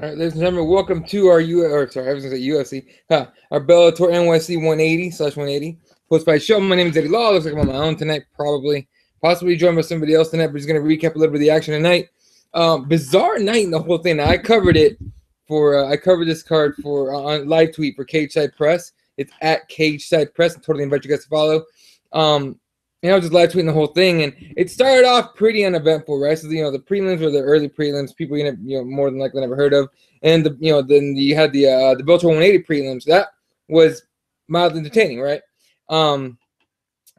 All right, ladies and gentlemen, welcome to our I was gonna say UFC, our Bellator NYC 180/180 post-fight show. My name is Eddie Law. Looks like I'm on my own tonight, possibly joined by somebody else tonight, but he's gonna recap a little bit of the action tonight. Bizarre night and the whole thing. Now, I covered it for I covered this card for on live tweet for Cage Side Press. It's at Cage Side Press. I totally invite you guys to follow. I was just live tweeting the whole thing, and it started off pretty uneventful, right? So the prelims were the early prelims, people more than likely never heard of, and then you had the Bellator 180 prelims. That was mildly entertaining, right?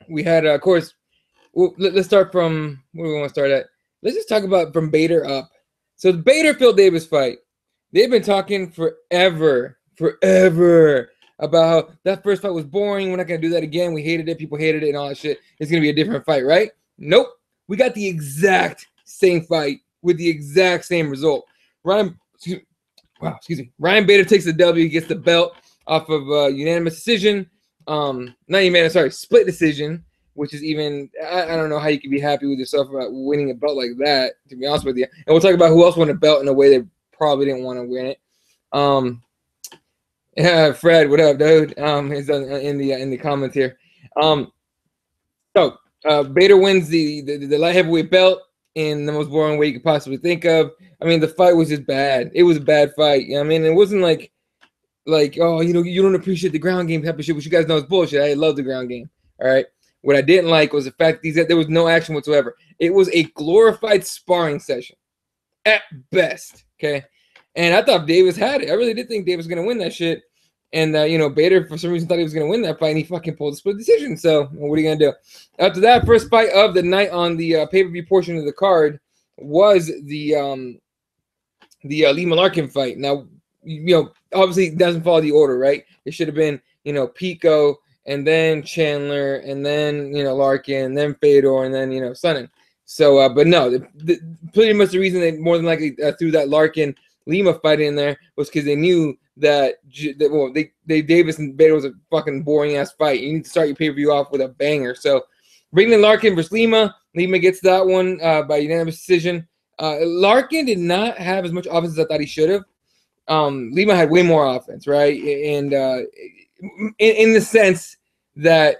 We had of course. Well, let's start from where we want to start at. Let's just talk about from Bader up. So the Bader Phil Davis fight. They've been talking forever about how that first fight was boring. We're not going to do that again. We hated it. People hated it and all that shit. It's going to be a different fight, right? Nope. We got the exact same fight with the exact same result. Ryan Bader takes the W, gets the belt off of unanimous decision. Not unanimous, sorry, split decision, which is even, I don't know how you can be happy with yourself about winning a belt like that, to be honest with you. And we'll talk about who else won a belt in a way they probably didn't want to win it. Yeah, Fred, what up, dude? He's in the comments here. So Bader wins the light heavyweight belt in the most boring way you could possibly think of. I mean, the fight was just bad. It was a bad fight. You know what I mean, it wasn't like oh, you don't appreciate the ground game type of shit, which you guys know is bullshit. I love the ground game. All right. What I didn't like was the fact that there was no action whatsoever. It was a glorified sparring session at best. Okay. And I thought Davis had it. I really did think Davis was going to win that shit. And, Bader, for some reason, thought he was going to win that fight, and he fucking pulled a split decision. So, what are you going to do? After that, first fight of the night on the pay-per-view portion of the card was the Lima Larkin fight. Now, obviously, it doesn't follow the order, right? It should have been, Pico, and then Chandler, and then, Larkin, and then Fedor, and then, Sonnen. So, but no, pretty much the reason they more than likely threw that Larkin Lima fight in there was because they knew that Davis and Bader was a fucking boring ass fight. You need to start your pay-per-view off with a banger. So bringing in Larkin versus Lima. Lima gets that one by unanimous decision. Larkin did not have as much offense as I thought he should have. Lima had way more offense, right? And in the sense that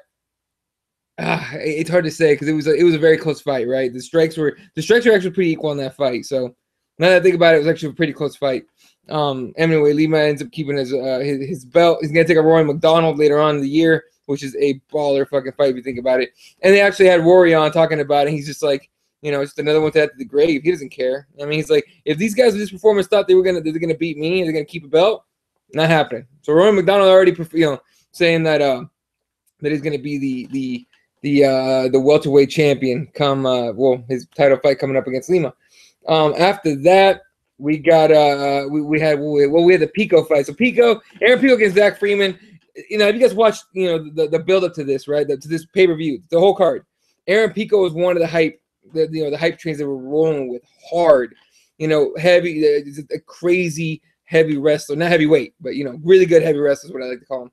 it's hard to say because it was a very close fight, right? The strikes were actually pretty equal in that fight. So now that I think about it, it was actually a pretty close fight. Anyway, Lima ends up keeping his belt. He's gonna take a Rory McDonald later on in the year, which is a baller fucking fight if you think about it. And they actually had Rory on talking about it. He's just like, just another one to add to the grave. He doesn't care. I mean, he's like, if these guys with this performance thought they're gonna beat me and they're gonna keep a belt, not happening. So Rory McDonald already, saying that he's gonna be the welterweight champion come his title fight coming up against Lima. After that, we got we had the Pico fight. So Aaron Pico against Zach Freeman. If you guys watched the build up to this, right, to this pay per view, the whole card. Aaron Pico was one of the hype trains that were rolling with hard, heavy, a crazy heavy wrestler, not heavyweight, but really good heavy wrestler is what I like to call him.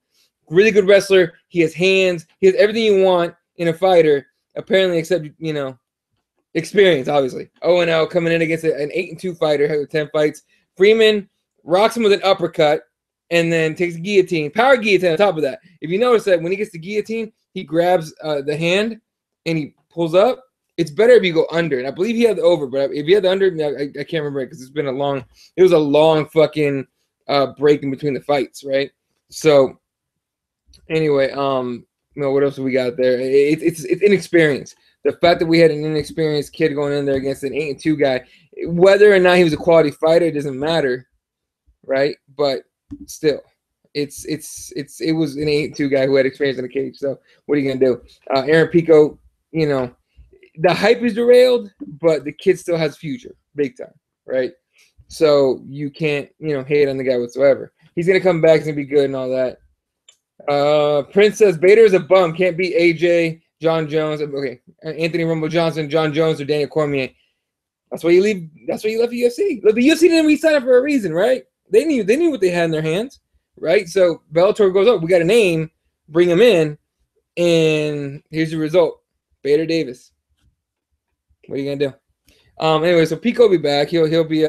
Really good wrestler. He has hands. He has everything you want in a fighter, apparently, except experience, obviously. 0-0 coming in against an 8-2 fighter with 10 fights. Freeman rocks him with an uppercut and then takes a guillotine, power guillotine on top of that. If you notice that when he gets the guillotine, he grabs the hand and he pulls up. It's better if you go under. And I believe he had the over, but if he had the under, I can't remember it because it was a long fucking break in between the fights, right? So anyway, what else have we got there? It's inexperience. The fact that we had an inexperienced kid going in there against an 8-2 guy, whether or not he was a quality fighter, it doesn't matter, right? But still, it was an 8-2 guy who had experience in the cage. So what are you gonna do? Aaron Pico, the hype is derailed, but the kid still has future, big time, right? So you can't, hate on the guy whatsoever. He's gonna come back, he's gonna be good and all that. Prince says Bader is a bum, can't beat AJ, John Jones. Okay, Anthony Rumble Johnson, John Jones, or Daniel Cormier. That's why you leave. That's why you left the UFC. Look, the UFC didn't re-sign up for a reason, right? They knew what they had in their hands, right? So Bellator goes, oh, we got a name, bring him in, and here's the result: Bader Davis. What are you gonna do? Anyway, so Pico will be back. He'll be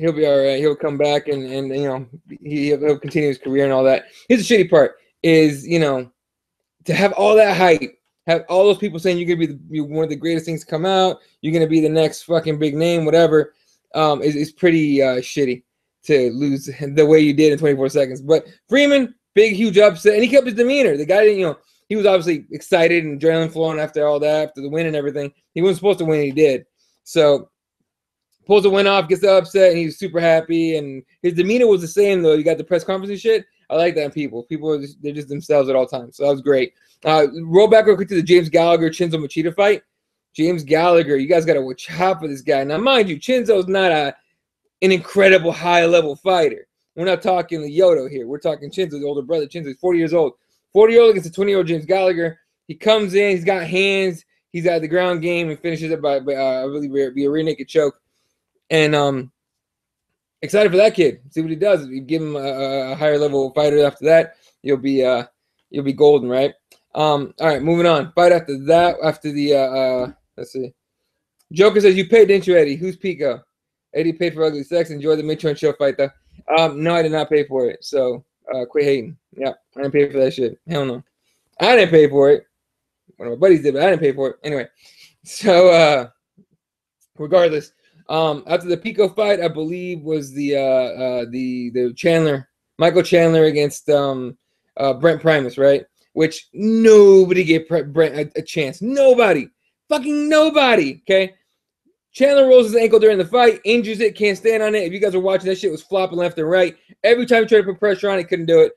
He'll be all right. He'll come back and you know, he'll continue his career and all that. Here's the shitty part is, you know, to have all that hype, have all those people saying you're gonna be one of the greatest things to come out, you're gonna be the next fucking big name, whatever, is pretty shitty to lose the way you did in 24 seconds. But Freeman, big huge upset, and he kept his demeanor. The guy didn't, you know, he was obviously excited and adrenaline flowing after all that, after the win and everything. He wasn't supposed to win, he did. So pulls the win off, gets the upset, and he's super happy. And his demeanor was the same, though. You got the press conference and shit. I like that in people. People, they're just themselves at all times. So that was great. Roll back real quick to the James Gallagher-Chinzo Machida fight. James Gallagher, you guys got to watch out for this guy. Now, mind you, Chinzo's not an incredible high-level fighter. We're not talking Lyoto here. We're talking Chinzo, the older brother. Chinzo's 40 years old. 40-year-old against a 20-year-old James Gallagher. He comes in. He's got hands. He's at the ground game and finishes it by I believe, be a rear naked choke. And excited for that kid. See what he does. If you give him a higher level fighter after that, you'll be golden, right? All right, moving on. Fight after that. After the let's see. Joker says, "You paid, didn't you, Eddie? Who's Pico?" Eddie paid for Ugly Sex. Enjoy the Mitchell and Show fight, though. No, I did not pay for it. So quit hating. Yeah, I didn't pay for that shit. Hell no. I didn't pay for it. One of my buddies did, but I didn't pay for it. Anyway, so regardless, after the Pico fight, I believe was the Chandler, Michael Chandler against Brent Primus, right? Which nobody gave Brent a chance. Nobody. Fucking nobody. Okay. Chandler rolls his ankle during the fight, injures it, can't stand on it. If you guys are watching, that shit was flopping left and right. Every time he tried to put pressure on it, couldn't do it.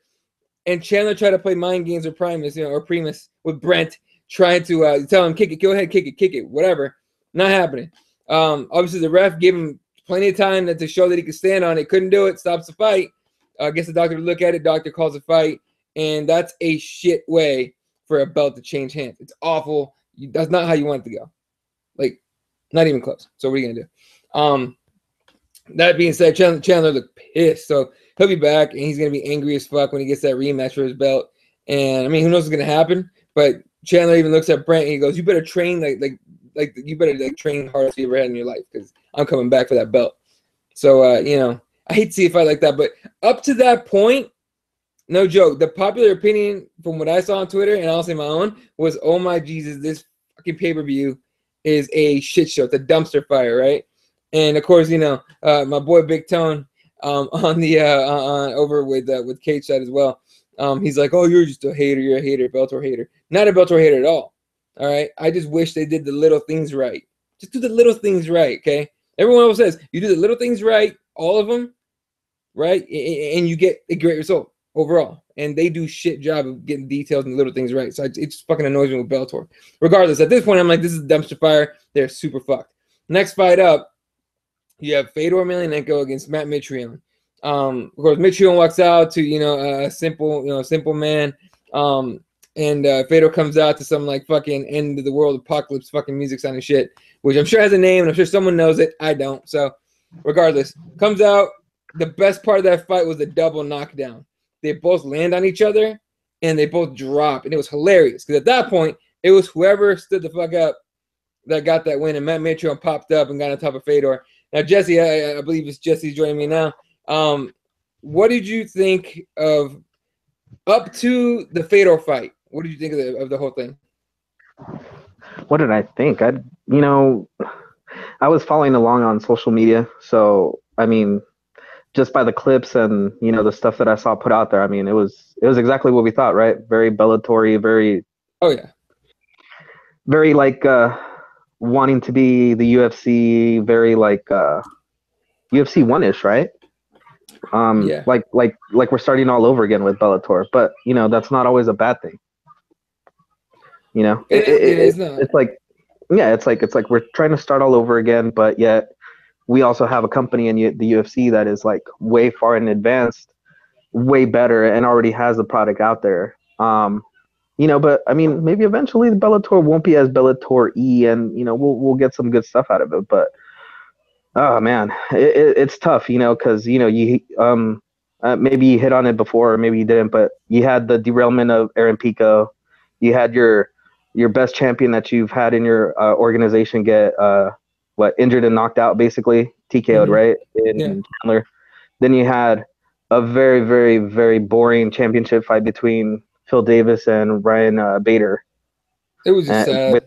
And Chandler tried to play mind games with Primus, you know, or Primus with Brent, trying to tell him, kick it, go ahead, kick it, whatever. Not happening. Obviously, the ref gave him plenty of time to show that he could stand on it. Couldn't do it. Stops the fight. Gets the doctor to look at it. Doctor calls a fight. And that's a shit way for a belt to change hands. It's awful. That's not how you want it to go. Like, not even close. So what are you going to do? That being said, Chandler looked pissed. So he'll be back, and he's going to be angry as fuck when he gets that rematch for his belt. And, I mean, who knows what's going to happen? But Chandler even looks at Brent, and he goes, you better train like you better train hard as you ever had in your life, because I'm coming back for that belt. So, you know, I hate to see a fight like that. But up to that point, no joke, the popular opinion from what I saw on Twitter, and I'll say my own, was, oh my Jesus, this fucking pay-per-view is a shit show. It's a dumpster fire, right? And of course, you know, my boy Big Tone on the over with Cage Side as well. He's like, oh, you're just a hater. You're a hater, Bellator hater. Not a Bellator hater at all. All right. I just wish they did the little things right. Just do the little things right. Okay. Everyone else says you do the little things right, all of them, right, and you get a great result overall. And they do shit job of getting details and little things right. So it just fucking annoys me with Bellator. Regardless, at this point, I'm like, this is a dumpster fire. They're super fucked. Next fight up, you have Fedor Emelianenko against Matt Mitrione. Of course, Mitrione walks out to, you know, a simple man. And Fedor comes out to some like fucking end of the world apocalypse fucking music sounding shit, which I'm sure has a name and I'm sure someone knows it. I don't. So regardless, comes out. The best part of that fight was the double knockdown. They both land on each other and they both drop. And it was hilarious because at that point, it was whoever stood the fuck up that got that win. And Matt Mitrione popped up and got on top of Fedor. Now, Jesse, I believe it's Jesse's joining me now. What did you think of up to the Fedor fight? What did you think of the whole thing? What did I think? I was following along on social media. So, I mean, just by the clips and, you know, the stuff that I saw put out there, I mean, it was exactly what we thought, right? Very Bellator-y, very, oh yeah, very like wanting to be the UFC, very like UFC one-ish, right? Yeah. Like we're starting all over again with Bellator, but you know, that's not always a bad thing. You know, it is not. It's like, yeah, it's like we're trying to start all over again, but yet we also have a company in the UFC that is like way far in advance, way better, and already has the product out there. You know, but I mean, maybe eventually the Bellator won't be as Bellator-y, and you know, we'll get some good stuff out of it. But oh man, it's tough, you know, because you know maybe you hit on it before, or maybe you didn't, but you had the derailment of Aaron Pico. You had your best champion that you've had in your organization get injured and knocked out, basically TKO'd, right? Yeah. In Chandler. Then you had a very, very, very boring championship fight between Phil Davis and Ryan Bader. It was just sad.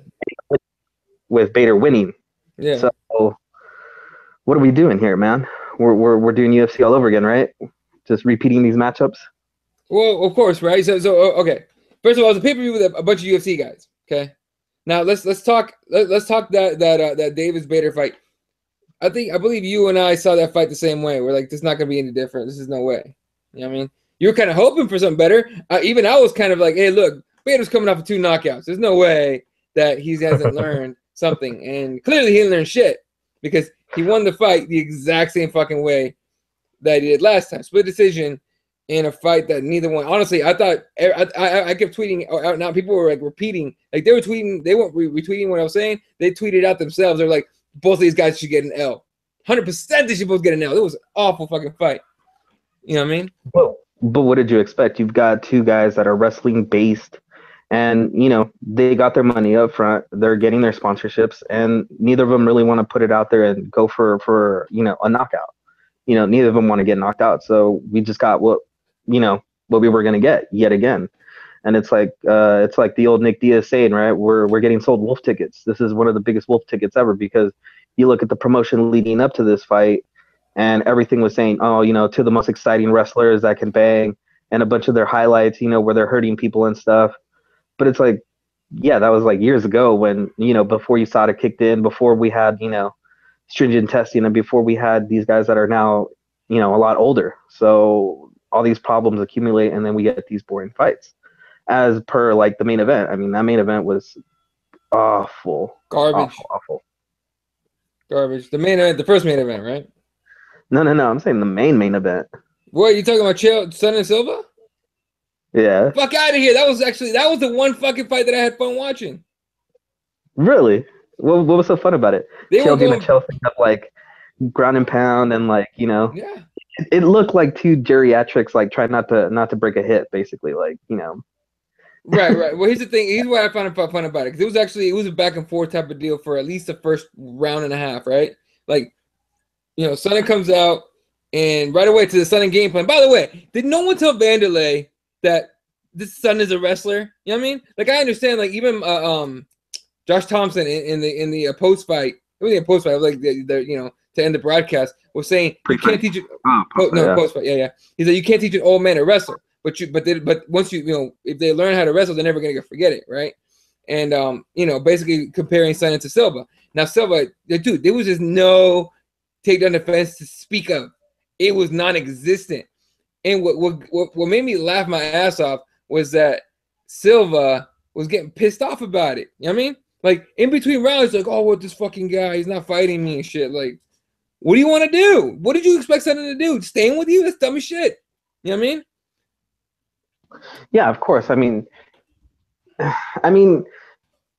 With Bader winning. Yeah. So what are we doing here, man? We're doing UFC all over again, right? Just repeating these matchups. Well, of course, right? So okay. First of all, it's a pay-per-view with a bunch of UFC guys. Okay. Now let's talk that Davis Bader fight. I believe you and I saw that fight the same way. We're like, this is not gonna be any different. This is no way. You know what I mean? You were kind of hoping for something better. Even I was kind of like, hey, look, Bader's coming off of 2 knockouts. There's no way that he hasn't learned something. And clearly he didn't learn shit because he won the fight the exact same fucking way that he did last time. Split decision in a fight that neither one. Honestly, I thought I kept tweeting out. Now people were like repeating, like they were tweeting. They weren't retweeting what I was saying. They tweeted out themselves. They're like, both of these guys should get an L. 100% they should both get an L. It was an awful fucking fight. You know what I mean? But what did you expect? You've got 2 guys that are wrestling based, and they got their money up front. They're getting their sponsorships, and neither of them really want to put it out there and go for a knockout. Neither of them want to get knocked out. So we just got what we were gonna get yet again. And it's like the old Nick Diaz saying, right? We're getting sold wolf tickets. This is one of the biggest wolf tickets ever, because you look at the promotion leading up to this fight, and everything was saying, oh, 2 of the most exciting wrestlers that can bang, and a bunch of their highlights, where they're hurting people and stuff. But it's like, yeah, that was like years ago when, before USADA kicked in, before we had, stringent testing, and before we had these guys that are now, a lot older. So all these problems accumulate, and then we get these boring fights. As per like the main event. I mean, that main event was awful. Garbage. Awful. Garbage. The main event, the first main event, right? No. I'm saying the main event. What, you talking about Chael Sonnen Silva? Yeah. Fuck out of here. That was the one fucking fight that I had fun watching. Really? What was so fun about it? Chael doing a Chael thing up like ground and pound, and like, Yeah. It looked like 2 geriatrics like trying not to break a hit, basically, like, Right. Well, here's the thing. Here's what I found fun about it, because it was a back and forth type of deal for at least the first round and a half, right? Like, Sonnen comes out, and right away to the Sonnen game plan. By the way, did no one tell Vanderlei that this Sonnen is a wrestler? You know what I mean? Like, I understand, like, even Josh Thompson in the post fight. It wasn't a post fight. It was like to end the broadcast, was saying you can't teach it. Post fight. Yeah. He's like, you can't teach an old man to wrestle. But once if they learn how to wrestle, they're never gonna forget it, right? And basically comparing Sonnen to Silva. Now Silva, dude, there was just no takedown defense to speak of. It was non-existent. And what made me laugh my ass off was that Silva was getting pissed off about it. You know what I mean? Like, in between rounds, like, oh, what, this fucking guy, he's not fighting me and shit. Like, what do you want to do? What did you expect Sonnen to do? Staying with you? That's dumb as shit. You know what I mean? Yeah, of course. I mean,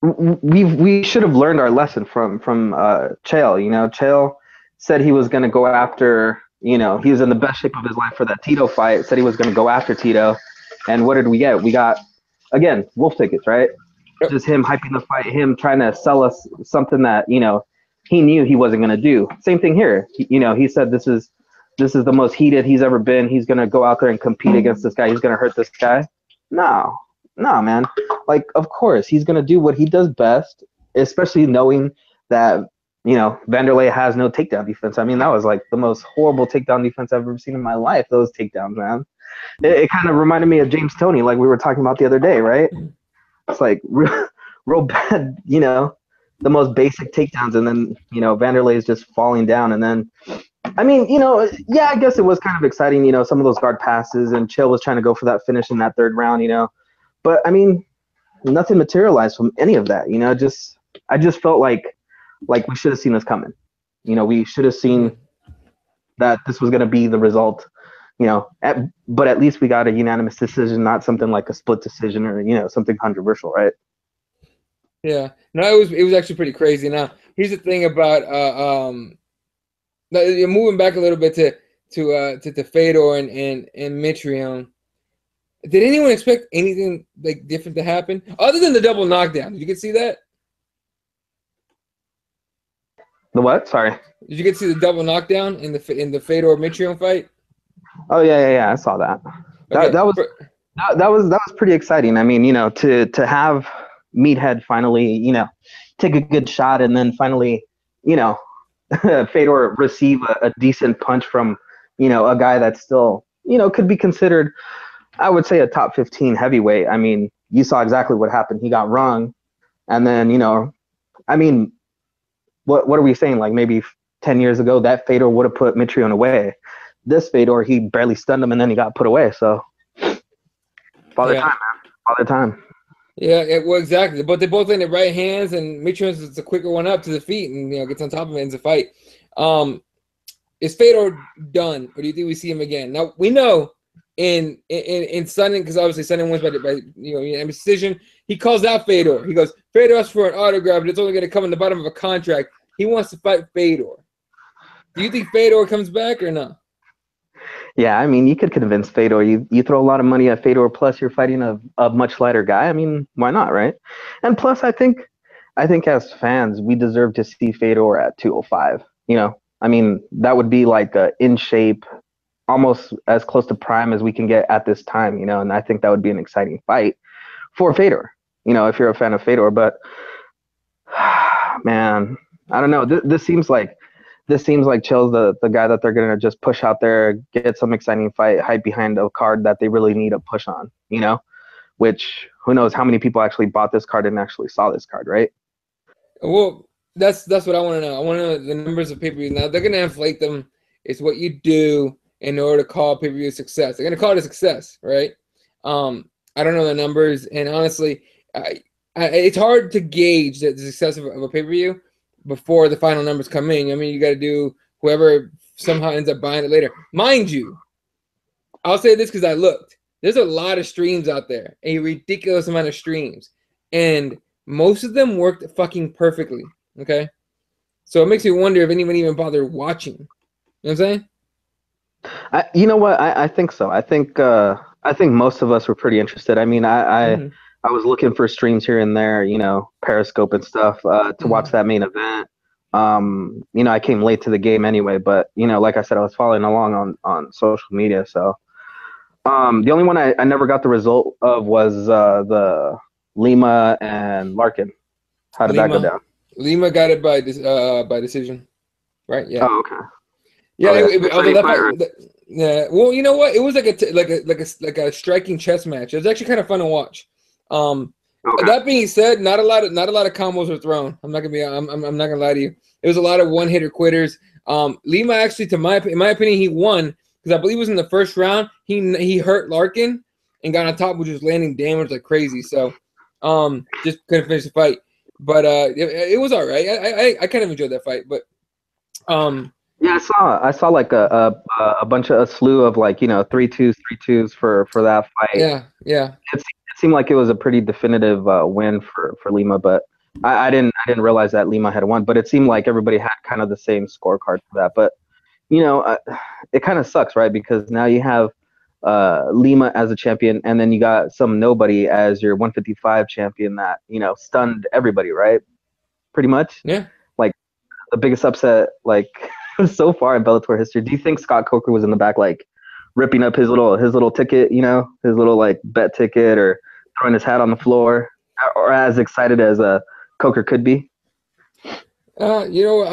we should have learned our lesson from Chael. Chael said he was going to go after. He was in the best shape of his life for that Tito fight. Said he was going to go after Tito, and what did we get? We got, again, wolf tickets, right? Yep. Just him hyping the fight, him trying to sell us something that he knew he wasn't going to do. Same thing here. He said this is the most heated he's ever been. He's going to go out there and compete against this guy. He's going to hurt this guy. No, man. Like, of course, he's going to do what he does best, especially knowing that, Vanderlei has no takedown defense. I mean, that was like the most horrible takedown defense I've ever seen in my life, those takedowns, man. It kind of reminded me of James Toney, like we were talking about the other day, right? It's like real bad, the most basic takedowns, and then, Vanderlei is just falling down. And then, I mean, yeah, I guess it was kind of exciting, some of those guard passes, and Chael was trying to go for that finish in that 3rd round, but I mean, nothing materialized from any of that, I just felt like we should have seen this coming. We should have seen that this was going to be the result, but at least we got a unanimous decision, not something like a split decision or, something controversial, right? Yeah, no, it was actually pretty crazy. Now, here's the thing about moving back a little bit to Fedor and Mitrione. Did anyone expect anything like different to happen other than the double knockdown? Did you get see that? The what? Sorry. Did you get to see the double knockdown in the Fedor Mitrione fight? Oh yeah. I saw that. Okay. That was pretty exciting. I mean, to have Meathead finally, take a good shot, and then finally, Fedor receive a decent punch from, a guy that's still, could be considered, I would say, a top 15 heavyweight. I mean, you saw exactly what happened. He got rung, and then, I mean, what are we saying? Like maybe 10 years ago, that Fedor would have put Mitrione away. This Fedor, he barely stunned him, and then he got put away. So, father time, man. Father time. Yeah, well, exactly. But they both landed right hands, and Mitrione's is a quicker one up to the feet, and gets on top of it and ends the fight. Is Fedor done, or do you think we see him again? Now we know in Sundin, because obviously Sundin wins by decision. He calls out Fedor. He goes, Fedor asked for an autograph, but it's only going to come in the bottom of a contract. He wants to fight Fedor. Do you think Fedor comes back or not? Yeah, I mean, you could convince Fedor. You throw a lot of money at Fedor, plus you're fighting a much lighter guy. I mean, why not, right? And plus, I think as fans, we deserve to see Fedor at 205. I mean, that would be like in shape, almost as close to prime as we can get at this time. And I think that would be an exciting fight for Fedor. If you're a fan of Fedor, but man, I don't know. This seems like Chill's the guy that they're going to just push out there, get some exciting fight, hype behind a card that they really need a push on, which who knows how many people actually bought this card and actually saw this card, right? Well, that's what I want to know. I want to know the numbers of pay-per-views. Now, they're going to inflate them. It's what you do in order to call pay-per-view a success. They're going to call it a success, right? I don't know the numbers, and honestly, it's hard to gauge the success of a pay-per-view before the final numbers come in. I mean, you got to do whoever somehow ends up buying it later. Mind you, I'll say this because I looked. There's a lot of streams out there, a ridiculous amount of streams, and most of them worked fucking perfectly, okay? So it makes me wonder if anyone even bothered watching. You know what I'm saying? You know what? I think so. I think most of us were pretty interested. I mean, I was looking for streams here and there, Periscope and stuff, to watch that main event. I came late to the game anyway, but like I said, I was following along on social media. So the only one I never got the result of was the Lima and Larkin. How did that go down? Lima got it by decision, right? Yeah. Oh, okay. Yeah, yeah. Well, you know what? It was like a striking chess match. It was actually kind of fun to watch. Okay. That being said, not a lot of combos were thrown. I'm not gonna lie to you. It was a lot of one-hitter quitters. Lima actually, in my opinion, he won because I believe it was in the first round. He hurt Larkin and got on top, which was landing damage like crazy. So, just couldn't finish the fight. But it was all right. I kind of enjoyed that fight. But yeah, I saw like a bunch of a slew of 3-2s for that fight. Yeah. It seemed like it was a pretty definitive win for Lima, but I didn't realize that Lima had won. But it seemed like everybody had kind of the same scorecard for that. But it kind of sucks, right? Because now you have Lima as a champion, and then you got some nobody as your 155 champion that stunned everybody, right? Pretty much. Yeah. Like the biggest upset, so far in Bellator history. Do you think Scott Coker was in the back, ripping up his little ticket, his little bet ticket, or throwing his hat on the floor, or as excited as Coker could be? I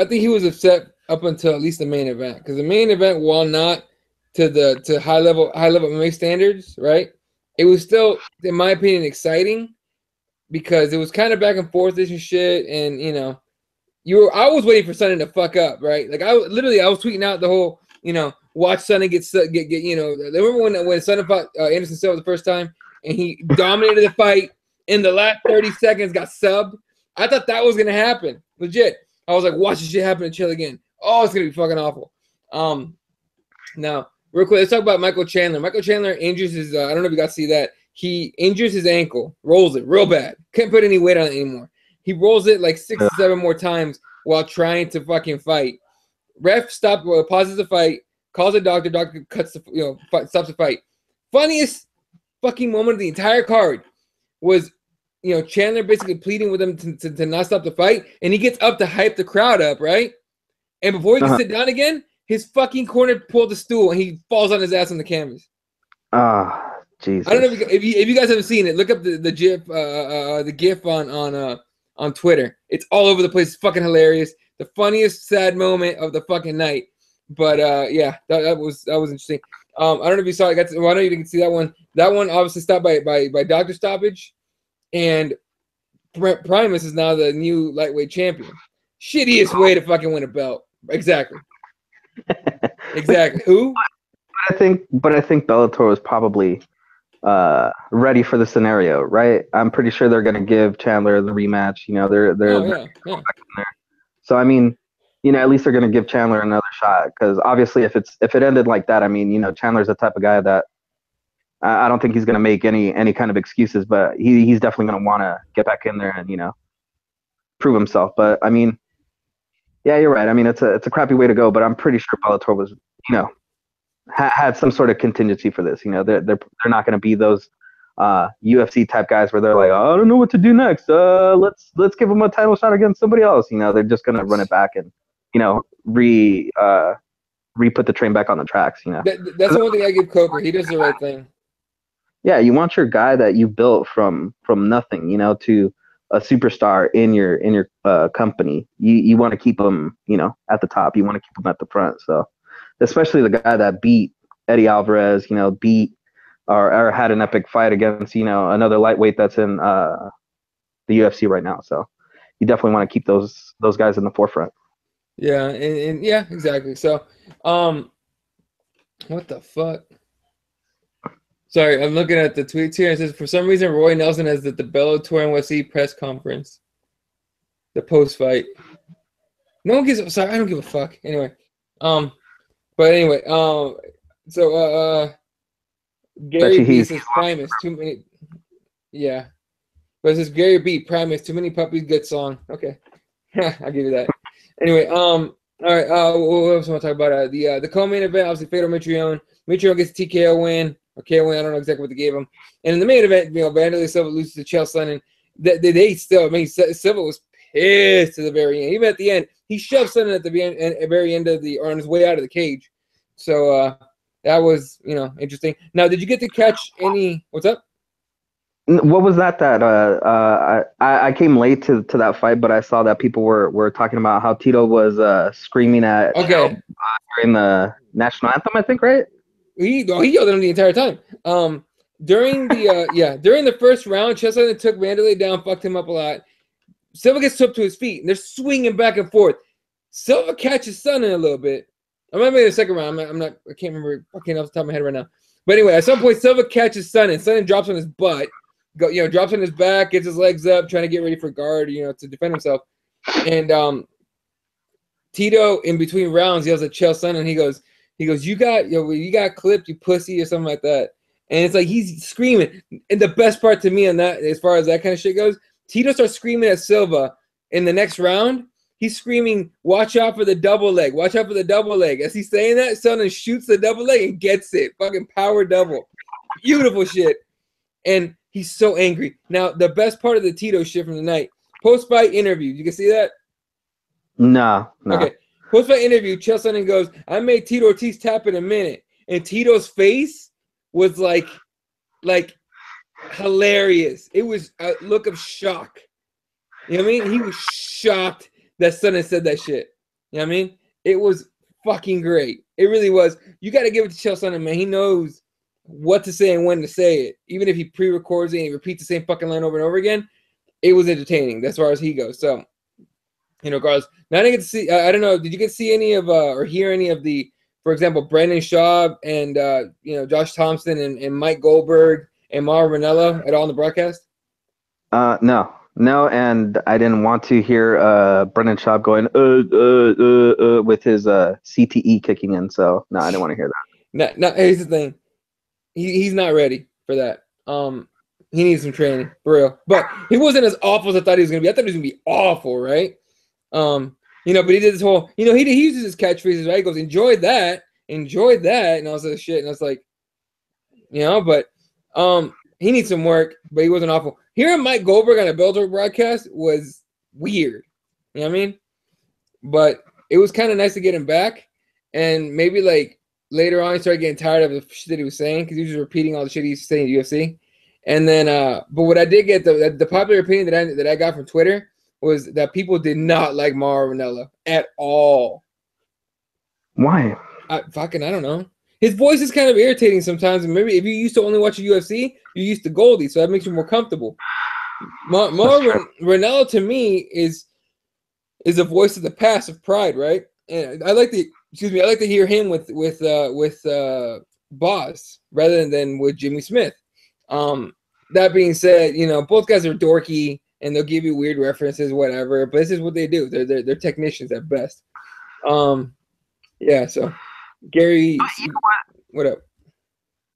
think he was upset up until at least the main event, because the main event, while not to high level MMA standards, right, it was still, in my opinion, exciting because it was kind of back and forth and shit, and I was waiting for Sonny to fuck up, right? I was tweeting out the whole, watch Sonny get. Remember when Sonny fought Anderson Silva the first time and he dominated the fight in the last 30 seconds, got subbed? I thought that was gonna happen, legit. I was like, watch this shit happen to Chill again. Oh, it's gonna be fucking awful. Now, real quick, let's talk about Michael Chandler. Michael Chandler injures his. I don't know if you got to see that. He injures his ankle, rolls it real bad. Can't put any weight on it anymore. He rolls it 6 to 7 more times while trying to fucking fight. Ref pauses the fight, calls a doctor. Doctor cuts stops the fight. Funniest fucking moment of the entire card was, Chandler basically pleading with him to not stop the fight, and he gets up to hype the crowd up, right? And before he can sit down again, his fucking corner pulled the stool and he falls on his ass on the canvas. Ah, Jesus. I don't know if you guys haven't seen it. Look up the GIF on Twitter. It's all over the place. It's fucking hilarious. The funniest sad moment of the fucking night. But yeah, that was interesting. I don't know if you saw it. Well, I know you didn't see that one. That one obviously stopped by doctor stoppage, and Primus is now the new lightweight champion. Shittiest way to fucking win a belt. Exactly. Exactly. Who? But I think Bellator was probably ready for the scenario, right? I'm pretty sure they're going to give Chandler the rematch. You know, they're yeah. So I mean, you know, at least they're going to give Chandler another shot, because obviously if it ended like that, I mean, you know, Chandler's the type of guy that I don't think he's going to make any kind of excuses, but he's definitely going to want to get back in there and, you know, prove himself. But I mean, yeah, you're right. I mean, it's a crappy way to go, but I'm pretty sure Bellator was, you know, had some sort of contingency for this. You know, they're not going to be those UFC type guys where they're like, oh, I don't know what to do next. Let's give them a title shot against somebody else. You know, they're just going to run it back and, you know, re-put the train back on the tracks. You know, that's the one thing I give Coker. He does the right thing. Yeah, you want your guy that you built from nothing, you know, to a superstar in your company. You want to keep him, you know, at the top. You want to keep him at the front. So, especially the guy that beat Eddie Alvarez, you know, beat or had an epic fight against, you know, another lightweight that's in the UFC right now. So, you definitely want to keep those guys in the forefront. Yeah, and yeah, exactly. So, what the fuck? Sorry, I'm looking at the tweets here. It says, for some reason, Roy Nelson has the Bellator NYC press conference. The post-fight. No one gives. Sorry, I don't give a fuck. Anyway, but anyway, Gary B says Primus too many. Yeah, but it says Gary B Primus too many puppies. Good song. Okay, I'll give you that. Anyway, all right. What else want to talk about? The co-main event, obviously, Fedor Mitrione. Mitrione gets a TKO win. Or KO win, I don't know exactly what they gave him. And in the main event, you know, Vanderlei Silva loses to Chael Sonnen. They still, I mean, Silva was pissed to the very end. Even at the end, he shoved Sonnen at the very end of or on his way out of the cage. So that was, you know, interesting. Now, did you get to catch any? What's up? What was that? I came late to that fight, but I saw that people were talking about how Tito was screaming at Chael during the national anthem, I think, right? He yelled at him the entire time. During the first round, Chael Sonnen took Vanderlei down, fucked him up a lot. Silva gets up to his feet, and they're swinging back and forth. Silva catches Sonnen a little bit. I remember in the second round. I can't remember fucking off the top of my head right now. But anyway, at some point, Silva catches Sonnen. Sonnen drops on his butt, drops on his back, gets his legs up, trying to get ready for guard, you know, to defend himself. And Tito, in between rounds, yells at Chael Sonnen. He goes, you got clipped, you pussy, or something like that. And it's like he's screaming. And the best part to me on that, as far as that kind of shit goes, Tito starts screaming at Silva in the next round. He's screaming, watch out for the double leg. Watch out for the double leg. As he's saying that, Sonnen shoots the double leg and gets it. Fucking power double. Beautiful shit. And he's so angry. Now, the best part of the Tito shit from the night, post-fight interview. You can see that? No. Okay. Post-fight interview, Chael Sonnen goes, I made Tito Ortiz tap in a minute. And Tito's face was like hilarious. It was a look of shock. You know what I mean? He was shocked that Sonnen said that shit. You know what I mean? It was fucking great. It really was. You got to give it to Chael Sonnen, man. He knows what to say and when to say it. Even if he pre-records it and he repeats the same fucking line over and over again, it was entertaining as far as he goes. So, you know, guys, now I didn't get to see, I don't know, did you get to see any of, or hear any of the, for example, Brandon Schaub and, you know, Josh Thompson and Mike Goldberg and Mauro Ranallo at all on the broadcast? No, and I didn't want to hear Brendan Schaub going with his CTE kicking in. So no, I didn't want to hear that. No, here's the thing, he's not ready for that. He needs some training for real. But he wasn't as awful as I thought he was gonna be. I thought he was gonna be awful, right? You know, but he did this whole, you know, he uses his catchphrases, right? He goes, enjoy that, and all this shit. And I was like, you know, but he needs some work, but he wasn't awful. Hearing Mike Goldberg on a Bellator broadcast was weird. You know what I mean? But it was kind of nice to get him back, and maybe like later on he started getting tired of the shit that he was saying because he was just repeating all the shit he used to say in the UFC. And then, but what I did get the popular opinion that I got from Twitter was that people did not like Mauro Ranallo at all. Why? I don't know. His voice is kind of irritating sometimes, and maybe if you used to only watch the UFC, you're used to Goldie, so that makes you more comfortable. Mauro Ranallo to me is a voice of the past of Pride, right? And I like to hear him with Boss rather than with Jimmy Smith. That being said, you know, both guys are dorky and they'll give you weird references, whatever. But this is what they do. They're technicians at best. Yeah. So, Gary, what up?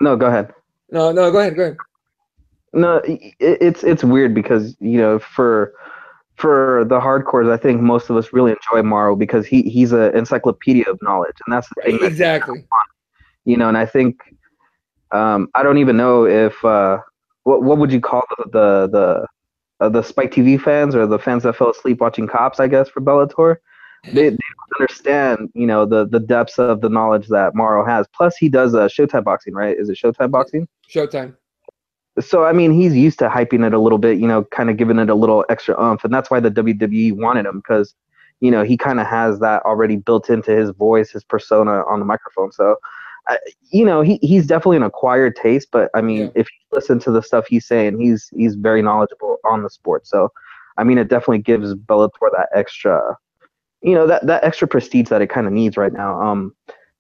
No, go ahead. No, go ahead. No, it's weird because, you know, for the hardcores, I think most of us really enjoy Mauro because he's an encyclopedia of knowledge, and that's the thing. Exactly. You know, and I think I don't even know if what would you call the Spike TV fans or the fans that fell asleep watching Cops, I guess, for Bellator. They don't understand, you know, the depths of the knowledge that Mauro has. Plus, he does Showtime boxing, right? Is it Showtime boxing? Showtime. So, I mean, he's used to hyping it a little bit, you know, kind of giving it a little extra oomph. And that's why the WWE wanted him because, you know, he kind of has that already built into his voice, his persona on the microphone. So, you know, he's definitely an acquired taste. But, I mean, if you listen to the stuff he's saying, he's very knowledgeable on the sport. So, I mean, it definitely gives Bellator that extra, you know, that extra prestige that it kind of needs right now.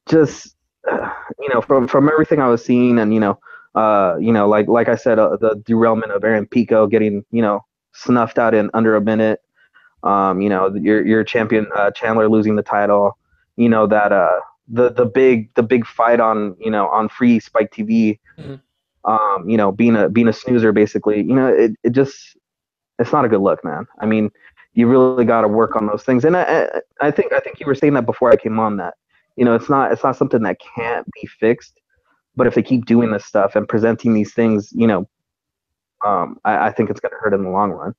Just, you know, from everything I was seeing and, you know, like I said, the derailment of Aaron Pico getting, you know, snuffed out in under a minute. You know, your champion Chandler losing the title. You know that the big fight on, you know, on free Spike TV. Mm-hmm. You know, being a snoozer basically. You know, it just it's not a good look, man. I mean, you really got to work on those things. And I think you were saying that before I came on that, you know, it's not something that can't be fixed. But if they keep doing this stuff and presenting these things, you know, I think it's going to hurt in the long run.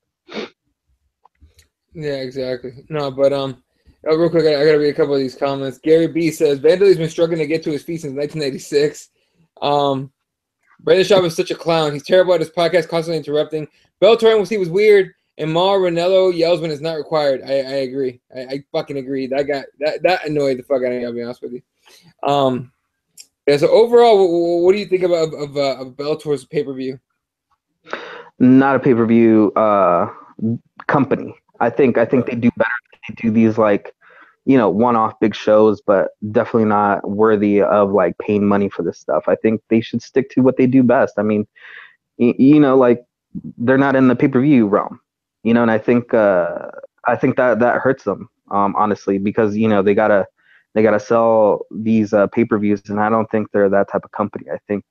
Yeah, exactly. No, but real quick, I got to read a couple of these comments. Gary B says, Vanderlei's been struggling to get to his feet since 1986. Brandon Schaub is such a clown. He's terrible at his podcast, constantly interrupting. Bellator NYC was weird, and Mauro Ranallo yells when it's not required. I agree. I fucking agree. That annoyed the fuck out of me, I'll be honest with you. Yeah, so overall, what do you think of Bellator's pay-per-view? Not a pay-per-view company. I think they do better. They do these like, you know, one-off big shows, but definitely not worthy of like paying money for this stuff. I think they should stick to what they do best. I mean, you know, like they're not in the pay-per-view realm, you know, and I think that hurts them, honestly, because, you know, they gotta sell these pay-per-views, and I don't think they're that type of company. I think,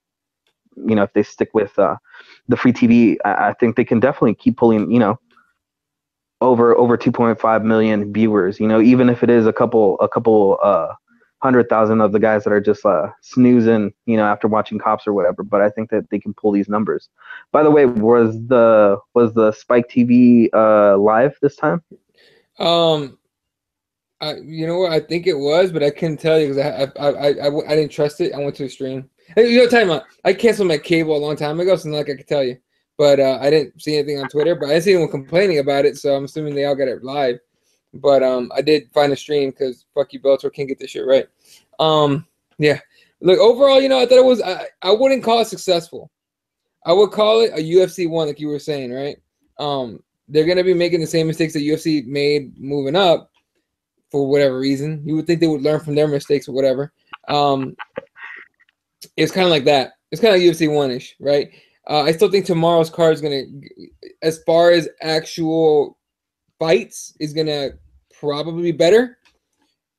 you know, if they stick with the free TV, I think they can definitely keep pulling, you know, over 2.5 million viewers. You know, even if it is a couple 100,000 of the guys that are just snoozing, you know, after watching Cops or whatever. But I think that they can pull these numbers. By the way, was the Spike TV live this time? You know what? I think it was, but I couldn't tell you because I didn't trust it. I went to a stream. Hey, you know, time out. I canceled my cable a long time ago, so not like I could tell you. But I didn't see anything on Twitter. But I didn't see anyone complaining about it, so I'm assuming they all got it live. But I did find a stream because fuck you, Bellator can't get this shit right. Yeah. Look, overall, you know, I thought it was. I wouldn't call it successful. I would call it a UFC 1, like you were saying, right? They're gonna be making the same mistakes that UFC made moving up. For whatever reason, you would think they would learn from their mistakes or whatever. It's kind of like that. It's kind of UFC 1-ish, right? I still think tomorrow's card is gonna, as far as actual fights, is gonna probably be better.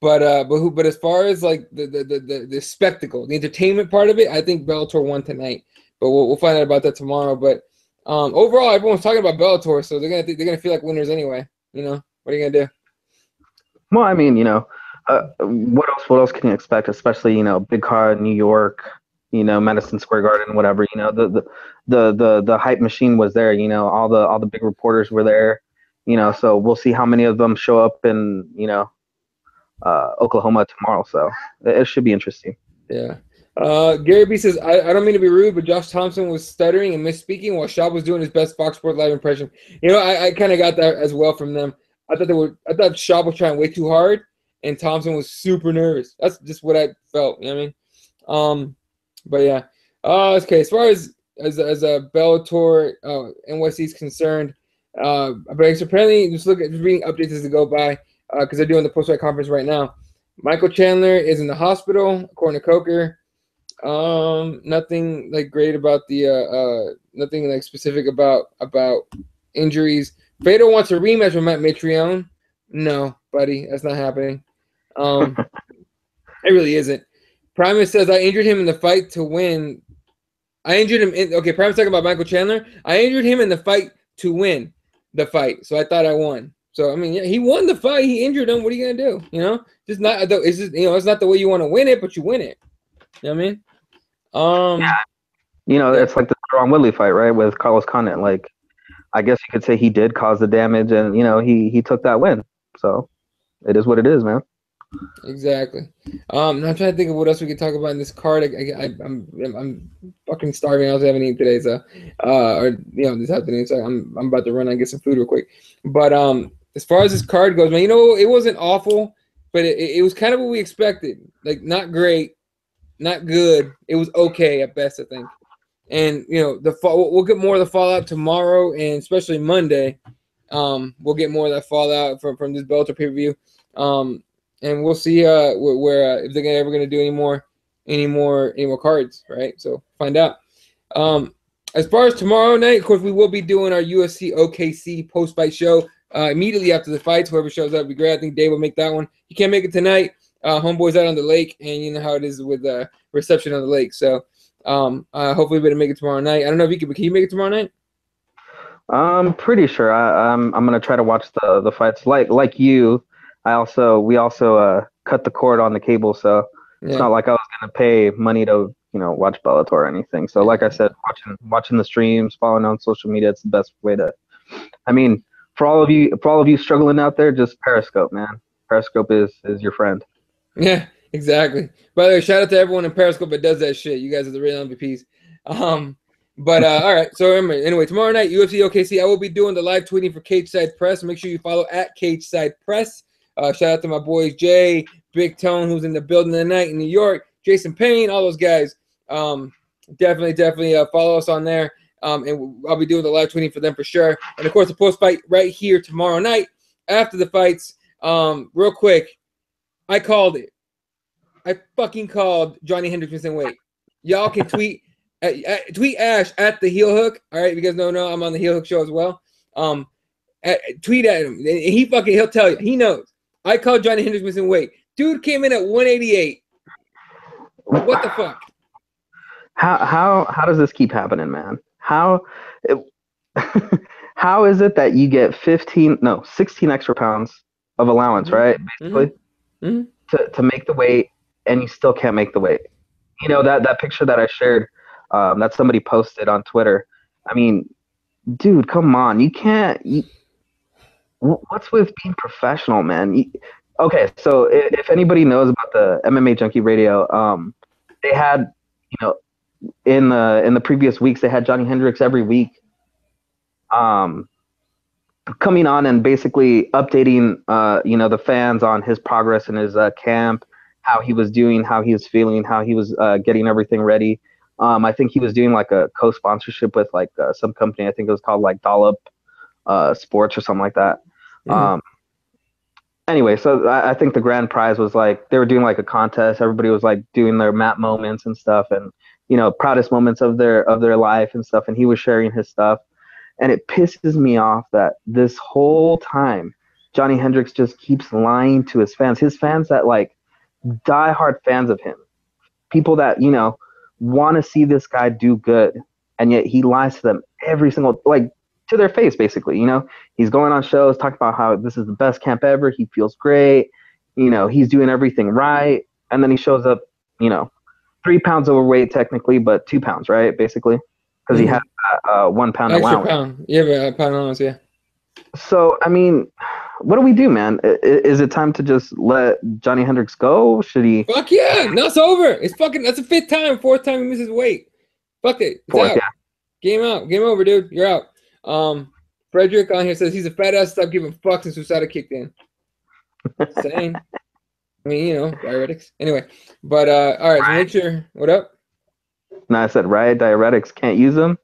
But as far as like the spectacle, the entertainment part of it, I think Bellator won tonight. But we'll find out about that tomorrow. But overall, everyone's talking about Bellator, so they're gonna feel like winners anyway. You know, what are you gonna do? Well, I mean, you know, what else can you expect? Especially, you know, big card, New York, you know, Madison Square Garden, whatever. You know, the hype machine was there. You know, all the big reporters were there. You know, so we'll see how many of them show up and, you know, Oklahoma tomorrow, so it should be interesting. Yeah. Gary B says, I don't mean to be rude, but Josh Thompson was stuttering and misspeaking while Schaub was doing his best Fox Sports Live impression. You know, I kind of got that as well from them. I thought Schaub was trying way too hard, and Thompson was super nervous. That's just what I felt. You know what I mean? But yeah. Okay. As far as a Bellator NYC is concerned, but apparently just reading updates as they go by because they're doing the post-fight conference right now. Michael Chandler is in the hospital, according to Coker. Nothing like great about the nothing like specific about injuries. Fedor wants a rematch with Matt Mitrione. No, buddy, that's not happening. It really isn't. Primus says I injured him in the fight to win. I injured him in okay, Primus talking about Michael Chandler. I injured him in the fight to win the fight. So I thought I won. So I mean, yeah, he won the fight. He injured him. What are you gonna do? You know, just not. It's just it's not the way you want to win it, but you win it. You know what I mean? Yeah. It's like the Ron Woodley fight, right, with Carlos Condit. Like, I guess you could say he did cause the damage, and he took that win. So it is what it is, man. Exactly. Now I'm trying to think of what else we could talk about in this card. I'm fucking starving. I also haven't eaten today, so or this afternoon. So I'm about to run and get some food real quick. But as far as this card goes, man, it wasn't awful, but it was kind of what we expected. Like not great, not good. It was okay at best, I think. And we'll get more of the fallout tomorrow, and especially Monday. We'll get more of that fallout from this Bellator pay-per-view. And we'll see where if they're ever going to do any more cards, right? So find out. As far as tomorrow night, of course, we will be doing our UFC OKC post-fight show immediately after the fights. Whoever shows up will be great. I think Dave will make that one. He can't make it tonight. Homeboy's out on the lake, and you know how it is with reception on the lake. So hopefully we're gonna make it tomorrow night. I don't know if can you make it tomorrow night? I'm pretty sure. I'm gonna try to watch the fights. Like you. We also cut the cord on the cable, so it's not like I was gonna pay money to watch Bellator or anything. So like I said, watching the streams, following on social media, it's the best way to. I mean, for all of you struggling out there, just Periscope, man. Periscope is your friend. Yeah, exactly. By the way, shout out to everyone in Periscope that does that shit. You guys are the real MVPs. But all right. So remember, anyway, tomorrow night, UFC OKC, I will be doing the live tweeting for Cage Side Press. Make sure you follow at Cage Side Press. Shout out to my boys Jay, Big Tone, who's in the building tonight in New York, Jason Payne, all those guys. Definitely follow us on there. And I'll be doing the live tweeting for them for sure. And of course, the post fight right here tomorrow night after the fights. Real quick, I called it. I fucking called Johnny Hendricks missing weight. Y'all can tweet tweet Ash at the heel hook. All right, if you guys don't know, I'm on the heel hook show as well. Tweet at him. He'll tell you. He knows. I called Johnny Hendricks missing weight. Dude came in at 188. What the fuck? How does this keep happening, man? How is it that you get 16 extra pounds of allowance, right? Basically, to make the weight, and you still can't make the weight. That picture that I shared, that somebody posted on Twitter. I mean, dude, come on, you can't. What's with being professional, man? Okay, so if anybody knows about the MMA Junkie Radio, they had, in the previous weeks, they had Johnny Hendricks every week, coming on and basically updating, the fans on his progress in his camp, how he was doing, how he was feeling, how he was getting everything ready. I think he was doing like a co-sponsorship with like some company. I think it was called like Dollop Sports or something like that. Anyway, so I think the grand prize was like they were doing like a contest. Everybody was like doing their map moments and stuff, and proudest moments of their life and stuff. And he was sharing his stuff, and it pisses me off that this whole time Johnny Hendricks just keeps lying to his fans. His fans that like diehard fans of him, people that want to see this guy do good, and yet he lies to them every single to their face, basically. He's going on shows talking about how this is the best camp ever. He feels great. He's doing everything right. And then he shows up, 3 pounds overweight technically, but 2 pounds, right? Basically. Because he had 1 pound extra allowance. Pound. Yeah, a pound allowance, yeah. So, I mean, what do we do, man? Is it time to just let Johnny Hendricks go? Should he? Fuck yeah, no, it's over. It's fucking. That's the fourth time he misses weight. Fuck it, it's out. Yeah. Game over, dude. You're out. Frederick on here says he's a fat ass. Stop giving fucks and Susada kicked in. Same. I mean, diuretics. Anyway, but all right. So make sure. What up? No, I said right. Diuretics, can't use them.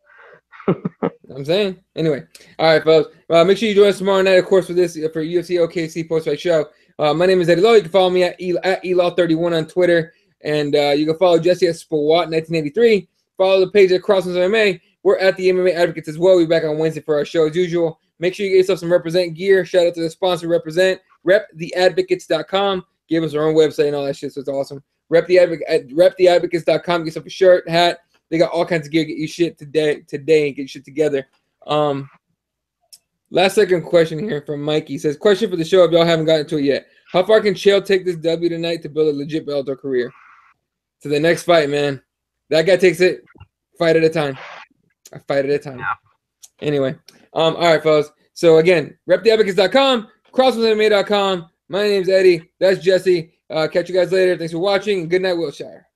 I'm saying. Anyway, all right, folks. Make sure you join us tomorrow night, of course, for UFC OKC Post-Fight Show. My name is Eddie Law. You can follow me at Elaw31 on Twitter, and you can follow Jesse at Spawat1983. Follow the page at CrossBonesMMA. We're at the MMA Advocates as well. We'll be back on Wednesday for our show as usual. Make sure you get yourself some Represent gear. Shout out to the sponsor, Represent. RepTheAdvocates.com. Give us our own website and all that shit, so it's awesome. RepTheAdvocates.com. Get yourself a shirt, hat. They got all kinds of gear. Get you shit today and get your shit together. Last second question here from Mikey. He says, question for the show if y'all haven't gotten to it yet. How far can Chael take this W tonight to build a legit Bellator career? To the next fight, man. That guy takes it fight at a time. A fight at a time. Yeah. Anyway. All right, folks. So again, reptheadvocates.com, crossbonesmma.com. My name's Eddie. That's Jesse. Catch you guys later. Thanks for watching. And good night, Wilshire.